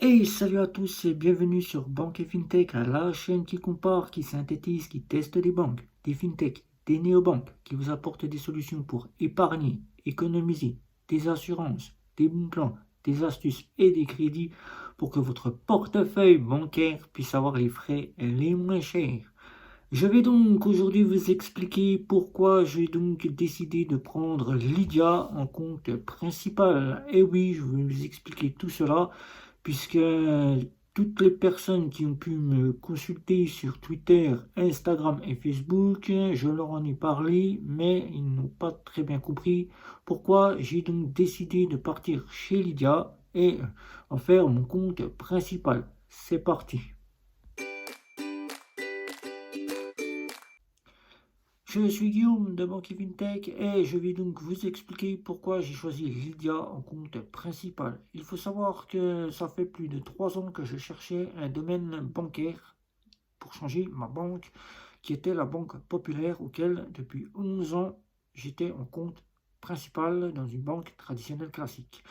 Hey, salut à tous et bienvenue sur Banque et FinTech, la chaîne qui compare, qui synthétise, qui teste des banques, des FinTech, des néobanques, qui vous apporte des solutions pour épargner, économiser, des assurances, des bons plans, des astuces et des crédits pour que votre portefeuille bancaire puisse avoir les frais les moins chers. Je vais donc aujourd'hui vous expliquer pourquoi j'ai donc décidé de prendre Lydia en compte principal. Et oui, je vais vous expliquer tout cela puisque toutes les personnes qui ont pu me consulter sur Twitter, Instagram et Facebook, je leur en ai parlé, mais ils n'ont pas très bien compris pourquoi j'ai donc décidé de partir chez Lydia et en faire mon compte principal. C'est parti. Je suis Guillaume de Banque FinTech et je vais donc vous expliquer pourquoi j'ai choisi Lydia en compte principal. Il faut savoir que ça fait plus de 3 ans que je cherchais un domaine bancaire pour changer ma banque, qui était la Banque Populaire, auquel depuis 11 ans j'étais en compte principal dans une banque traditionnelle classique.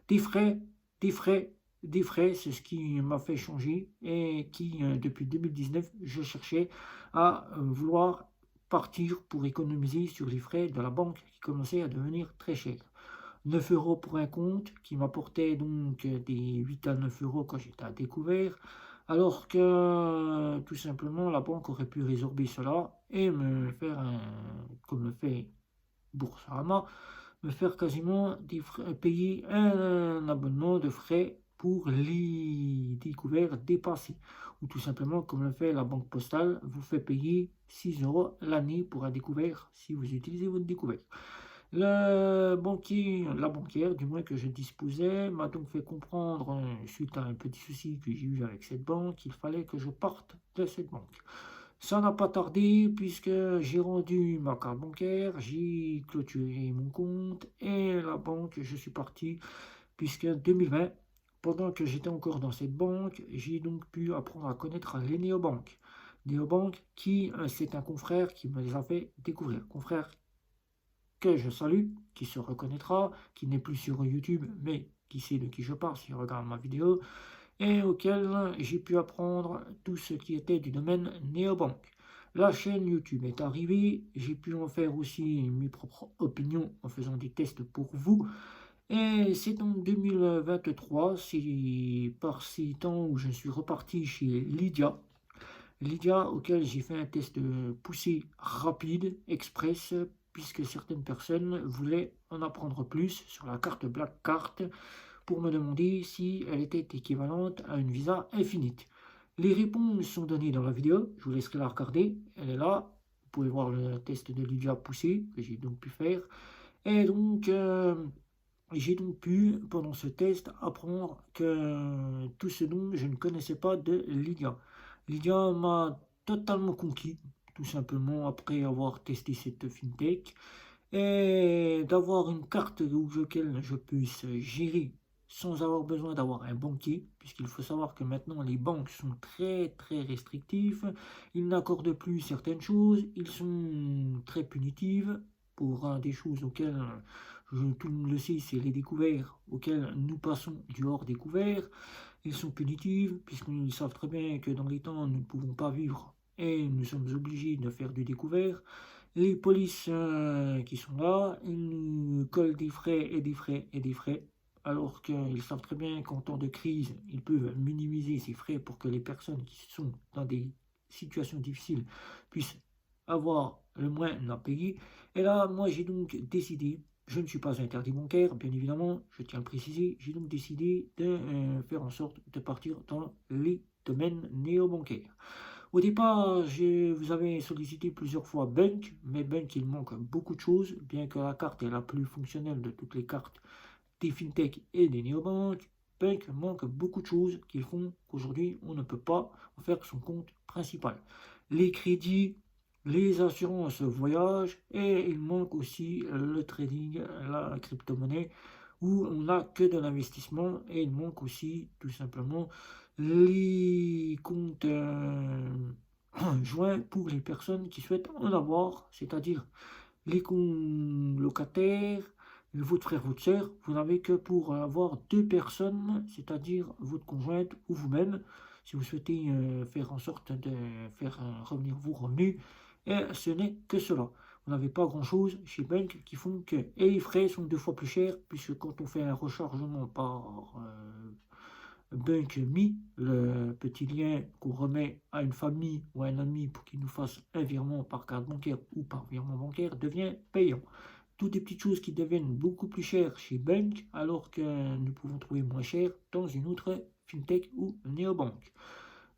Des frais, des frais, des frais, c'est ce qui m'a fait changer et qui, depuis 2019, je cherchais à vouloir partir pour économiser sur les frais de la banque qui commençaient à devenir très chers. 9 euros pour un compte qui m'apportait donc des 8 à 9 euros quand j'étais à découvert, alors que tout simplement la banque aurait pu résorber cela et me faire, comme le fait Boursorama, me faire quasiment payer un abonnement de frais pour les découverts dépassés. Ou tout simplement, comme le fait la Banque Postale, vous fait payer 6 euros l'année pour un découvert si vous utilisez votre découvert. Le banquier, la banquière, du moins que je disposais, m'a donc fait comprendre, suite à un petit souci que j'ai eu avec cette banque, qu'il fallait que je parte de cette banque. Ça n'a pas tardé puisque j'ai rendu ma carte bancaire, j'ai clôturé mon compte et la banque, je suis parti puisque 2020, pendant que j'étais encore dans cette banque, j'ai donc pu apprendre à connaître les néobanques. Néobanques qui, c'est un confrère qui me les a fait découvrir. Confrère que je salue, qui se reconnaîtra, qui n'est plus sur YouTube, mais qui sait de qui je parle s'il regarde ma vidéo, et auquel j'ai pu apprendre tout ce qui était du domaine néobanque. La chaîne YouTube est arrivée, j'ai pu en faire aussi mes propres opinions en faisant des tests pour vous. Et c'est en 2023, c'est par ces temps où je suis reparti chez Lydia. Lydia, auquel j'ai fait un test poussé rapide, express, puisque certaines personnes voulaient en apprendre plus sur la carte Black Card pour me demander si elle était équivalente à une Visa Infinite. Les réponses sont données dans la vidéo, je vous laisserai la regarder, elle est là. Vous pouvez voir le test de Lydia poussé que j'ai donc pu faire. Et donc, j'ai donc pu, pendant ce test, apprendre que tout ce dont je ne connaissais pas de Lydia. Lydia m'a totalement conquis, tout simplement après avoir testé cette fintech et d'avoir une carte auquel je puisse gérer sans avoir besoin d'avoir un banquier, puisqu'il faut savoir que maintenant les banques sont très très restrictives, ils n'accordent plus certaines choses, ils sont très punitifs pour des choses auxquelles tout le monde le sait, c'est les découverts auxquels nous passons du hors découvert. Ils sont punitifs puisqu'ils savent très bien que dans les temps nous ne pouvons pas vivre et nous sommes obligés de faire du découvert. Les polices qui sont là, ils nous collent des frais et des frais et des frais, alors qu'ils savent très bien qu'en temps de crise, ils peuvent minimiser ces frais pour que les personnes qui sont dans des situations difficiles puissent avoir le moins à payer. Et là, moi, j'ai donc décidé, je ne suis pas interdit bancaire, bien évidemment, je tiens à le préciser, j'ai donc décidé de faire en sorte de partir dans les domaines néo-bancaires. Au départ, je vous avais sollicité plusieurs fois Bunk, mais Bunk, il manque beaucoup de choses, bien que la carte est la plus fonctionnelle de toutes les cartes des fintech et des néobanques. Bunk manque beaucoup de choses qui font qu'aujourd'hui, on ne peut pas en faire son compte principal. Les crédits, les assurances voyage, et il manque aussi le trading, la crypto-monnaie, où on n'a que de l'investissement, et il manque aussi tout simplement les comptes joints pour les personnes qui souhaitent en avoir, c'est-à-dire les locataires, votre frère, votre sœur, vous n'avez que pour avoir deux personnes, c'est-à-dire votre conjointe ou vous-même, si vous souhaitez faire en sorte de faire revenir vos revenus, et ce n'est que cela. Vous n'avez pas grand-chose chez Bank qui font que, et les frais sont deux fois plus chers, puisque quand on fait un rechargement par BunkMe, le petit lien qu'on remet à une famille ou à un ami pour qu'il nous fasse un virement par carte bancaire ou par virement bancaire, devient payant. Toutes des petites choses qui deviennent beaucoup plus chères chez Bank, alors que nous pouvons trouver moins cher dans une autre fintech ou néobanque.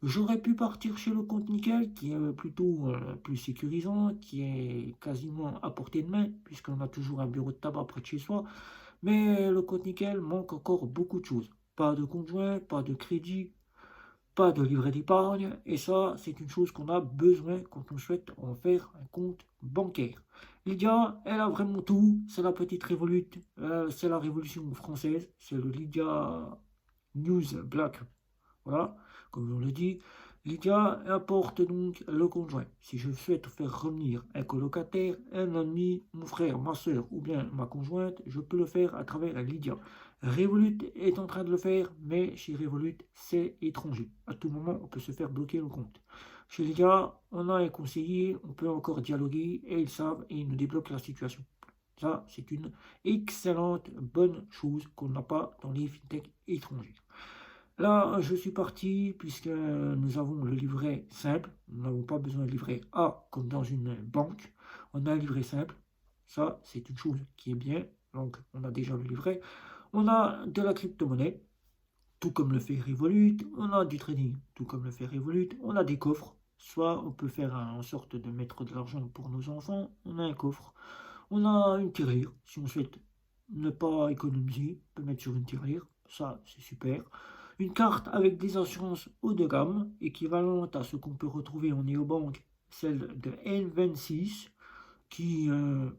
J'aurais pu partir chez le compte nickel, qui est plutôt plus sécurisant, qui est quasiment à portée de main, puisqu'on a toujours un bureau de tabac près de chez soi. Mais le compte nickel manque encore beaucoup de choses. Pas de compte joint, pas de crédit, pas de livret d'épargne. Et ça, c'est une chose qu'on a besoin quand on souhaite en faire un compte bancaire. Lydia, elle a vraiment tout. C'est la petite révolute. C'est la révolution française. C'est le Lydia News Black. Voilà, comme on le dit. Lydia apporte donc le conjoint. Si je souhaite faire revenir un colocataire, un ami, mon frère, ma soeur ou bien ma conjointe, je peux le faire à travers Lydia. Revolut est en train de le faire, mais chez Revolut, c'est étranger. À tout moment, on peut se faire bloquer le compte. Chez Lydia, on a un conseiller, on peut encore dialoguer et ils savent et ils nous débloquent la situation. Ça, c'est une excellente, bonne chose qu'on n'a pas dans les fintechs étrangers. Là, je suis parti puisque nous avons le livret simple. Nous n'avons pas besoin de livret A comme dans une banque. On a un livret simple. Ça, c'est une chose qui est bien. Donc, on a déjà le livret. On a de la crypto-monnaie, tout comme le fait Revolut. On a du trading, tout comme le fait Revolut. On a des coffres. Soit on peut faire en sorte de mettre de l'argent pour nos enfants. On a un coffre. On a une tirelire. Si on souhaite ne pas économiser, on peut mettre sur une tirelire. Ça, c'est super. Une carte avec des assurances haut de gamme, équivalente à ce qu'on peut retrouver en néobanque, celle de N26, qui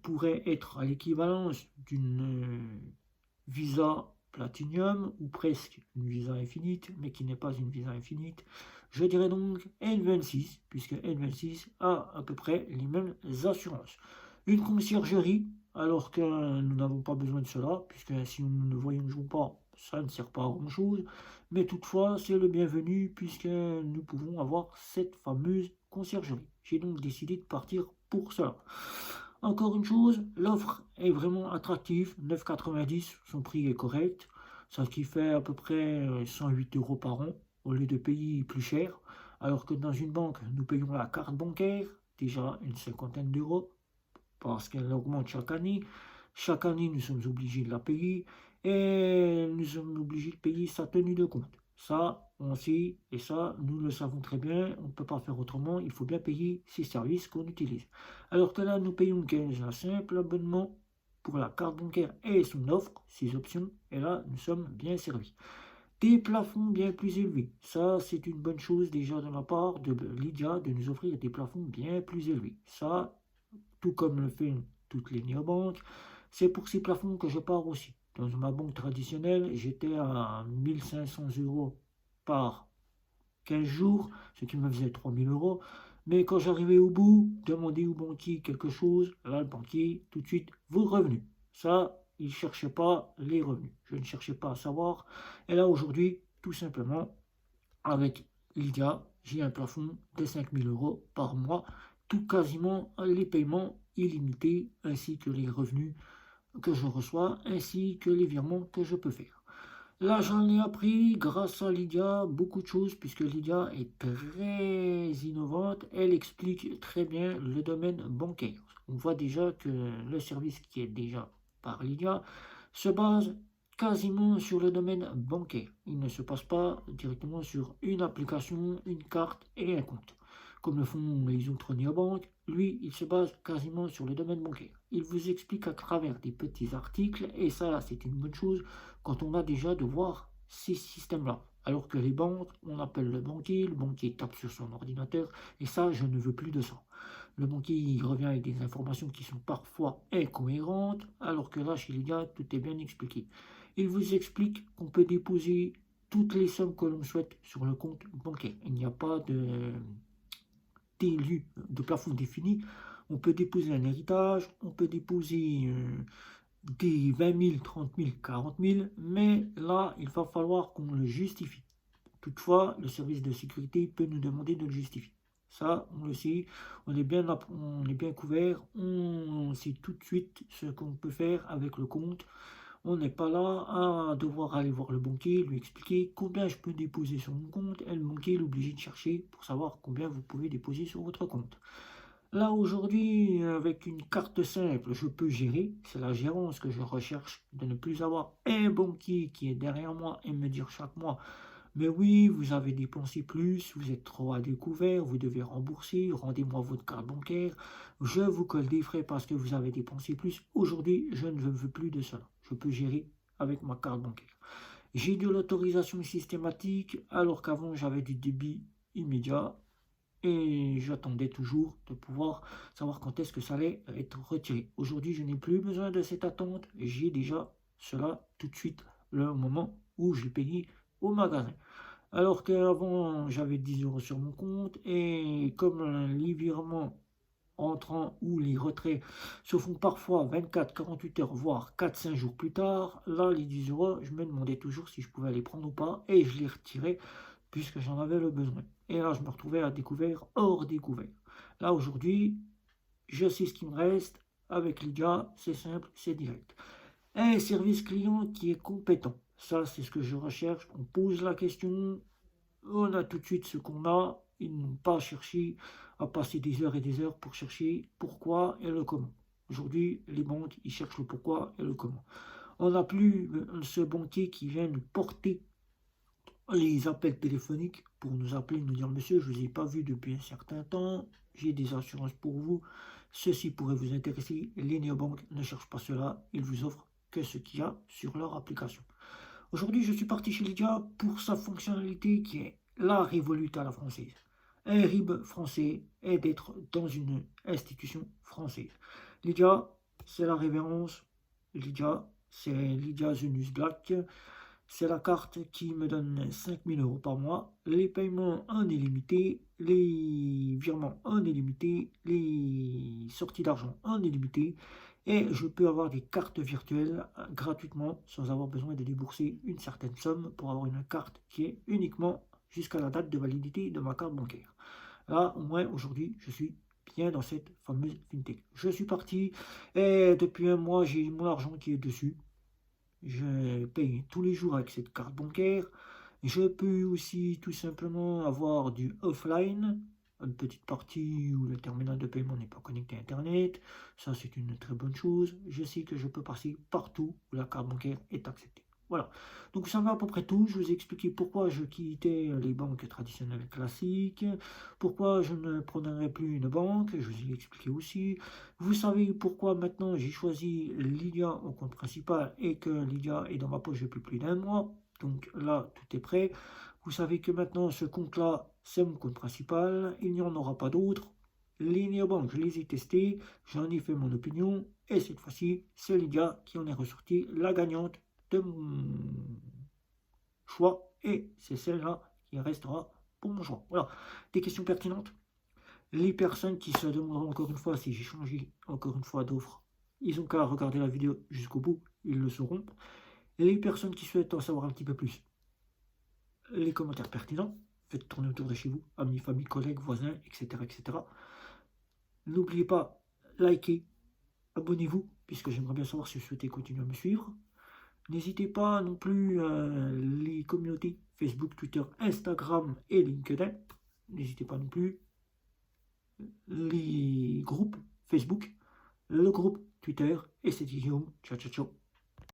pourrait être à l'équivalence d'une Visa Platinum, ou presque une Visa Infinite, mais qui n'est pas une Visa Infinite. Je dirais donc N26, puisque N26 a à peu près les mêmes assurances. Une conciergerie, alors que nous n'avons pas besoin de cela, puisque si nous ne voyageons pas, ça ne sert pas à grand-chose. Mais toutefois, c'est le bienvenu, puisque nous pouvons avoir cette fameuse conciergerie. J'ai donc décidé de partir pour cela. Encore une chose, l'offre est vraiment attractive, 9,90, son prix est correct, ce qui fait à peu près 108 euros par an, au lieu de payer plus cher, alors que dans une banque, nous payons la carte bancaire, déjà une cinquantaine d'euros, parce qu'elle augmente chaque année. Chaque année, nous sommes obligés de la payer et nous sommes obligés de payer sa tenue de compte. Ça, on sait, et ça, nous le savons très bien, on ne peut pas faire autrement, il faut bien payer ces services qu'on utilise. Alors que là, nous payons un simple abonnement pour la carte bancaire et son offre, ses options, et là, nous sommes bien servis. Des plafonds bien plus élevés. Ça, c'est une bonne chose déjà de la part de Lydia de nous offrir des plafonds bien plus élevés. Ça, tout comme le fait toutes les néobanques. C'est pour ces plafonds que je pars aussi. Dans ma banque traditionnelle, j'étais à 1500 euros par 15 jours, ce qui me faisait 3000 euros. Mais quand j'arrivais au bout, demander au banquier quelque chose, là, le banquier, tout de suite, vos revenus. Ça, il ne cherchait pas les revenus. Je ne cherchais pas à savoir. Et là, aujourd'hui, tout simplement, avec Lydia, j'ai un plafond de 5000 euros par mois, tout quasiment les paiements illimités, ainsi que les revenus que je reçois, ainsi que les virements que je peux faire. Là, j'en ai appris grâce à Lydia beaucoup de choses, puisque Lydia est très innovante. Elle explique très bien le domaine bancaire. On voit déjà que le service qui est déjà par Lydia se base quasiment sur le domaine bancaire. Il ne se passe pas directement sur une application, une carte et un compte. Comme le font les autres néobanques, lui, il se base quasiment sur le domaine bancaire. Il vous explique à travers des petits articles, et ça, c'est une bonne chose quand on a déjà de voir ces systèmes-là. Alors que les banques, on appelle le banquier tape sur son ordinateur, et ça, je ne veux plus de ça. Le banquier, il revient avec des informations qui sont parfois incohérentes, alors que là, chez les gars, tout est bien expliqué. Il vous explique qu'on peut déposer toutes les sommes que l'on souhaite sur le compte bancaire. Il n'y a pas de plafond défini. On peut déposer un héritage, on peut déposer des 20 000, 30 000, 40 000, mais là, il va falloir qu'on le justifie. Toutefois, le service de sécurité peut nous demander de le justifier. Ça, on le sait, on est bien couvert, on sait tout de suite ce qu'on peut faire avec le compte. On n'est pas là à devoir aller voir le banquier, lui expliquer combien je peux déposer sur mon compte, et le banquier est obligé de chercher pour savoir combien vous pouvez déposer sur votre compte. Là, aujourd'hui, avec une carte simple, je peux gérer. C'est la gérance que je recherche, de ne plus avoir un banquier qui est derrière moi et me dire chaque mois, mais oui, vous avez dépensé plus, vous êtes trop à découvert, vous devez rembourser, rendez-moi votre carte bancaire, je vous colle des frais parce que vous avez dépensé plus. Aujourd'hui, je ne veux plus de cela. Je peux gérer avec ma carte bancaire. J'ai de l'autorisation systématique alors qu'avant j'avais du débit immédiat et j'attendais toujours de pouvoir savoir quand est-ce que ça allait être retiré. Aujourd'hui, je n'ai plus besoin de cette attente, j'ai déjà cela tout de suite le moment où je l'ai payé au magasin. Alors qu'avant, j'avais 10 euros sur mon compte et comme les virements entrants ou les retraits se font parfois 24, 48 heures, voire 4, 5 jours plus tard, là, les 10 euros, je me demandais toujours si je pouvais les prendre ou pas et je les retirais puisque j'en avais le besoin. Et là, je me retrouvais à découvert, hors découvert. Là, aujourd'hui, je sais ce qui me reste. Avec Lydia, c'est simple, c'est direct. Un service client qui est compétent. Ça, c'est ce que je recherche. On pose la question, on a tout de suite ce qu'on a. Ils n'ont pas cherché à passer des heures et des heures pour chercher pourquoi et le comment. Aujourd'hui, les banques, ils cherchent le pourquoi et le comment. On n'a plus ce banquier qui vient nous porter les appels téléphoniques pour nous appeler, nous dire monsieur, je ne vous ai pas vu depuis un certain temps, j'ai des assurances pour vous, ceci pourrait vous intéresser. Les néobanques ne cherchent pas cela, ils vous offrent que ce qu'il y a sur leur application. Aujourd'hui, je suis parti chez Lydia pour sa fonctionnalité qui est la Revolut à la française. Un RIB français est d'être dans une institution française. Lydia, c'est la révérence. Lydia, c'est Lydia Zenus Black. C'est la carte qui me donne 5 000 euros par mois, les paiements en illimité, les virements en illimité, les sorties d'argent en illimité, et je peux avoir des cartes virtuelles gratuitement sans avoir besoin de débourser une certaine somme pour avoir une carte qui est uniquement jusqu'à la date de validité de ma carte bancaire. Là, au moins, aujourd'hui, je suis bien dans cette fameuse fintech. Je suis parti et depuis un mois, j'ai mon argent qui est dessus. Je paye tous les jours avec cette carte bancaire. Je peux aussi tout simplement avoir du offline, une petite partie où le terminal de paiement n'est pas connecté à Internet. Ça, c'est une très bonne chose. Je sais que je peux passer partout où la carte bancaire est acceptée. Voilà. Donc ça va à peu près tout. Je vous ai expliqué pourquoi je quittais les banques traditionnelles classiques, pourquoi je ne prendrais plus une banque. Je vous ai expliqué aussi. Vous savez pourquoi maintenant j'ai choisi Lydia au compte principal et que Lydia est dans ma poche depuis plus d'un mois. Donc là, tout est prêt. Vous savez que maintenant ce compte-là, c'est mon compte principal. Il n'y en aura pas d'autres. Les néobanques, je les ai testés, j'en ai fait mon opinion. Et cette fois-ci, c'est Lydia qui en est ressortie la gagnante de mon choix. Et c'est celle-là qui restera pour mon choix. Voilà. Des questions pertinentes? Les personnes qui se demanderont encore une fois si j'ai changé encore une fois d'offre, ils ont qu'à regarder la vidéo jusqu'au bout, ils le sauront. Les personnes qui souhaitent en savoir un petit peu plus, les commentaires pertinents, faites tourner autour de chez vous, amis, famille, collègues, voisins, etc. etc. N'oubliez pas, likez, abonnez-vous, puisque j'aimerais bien savoir si vous souhaitez continuer à me suivre. N'hésitez pas non plus les communautés Facebook, Twitter, Instagram et LinkedIn. N'hésitez pas non plus les groupes Facebook, le groupe Twitter et c'est Guillaume. Ciao ciao ciao.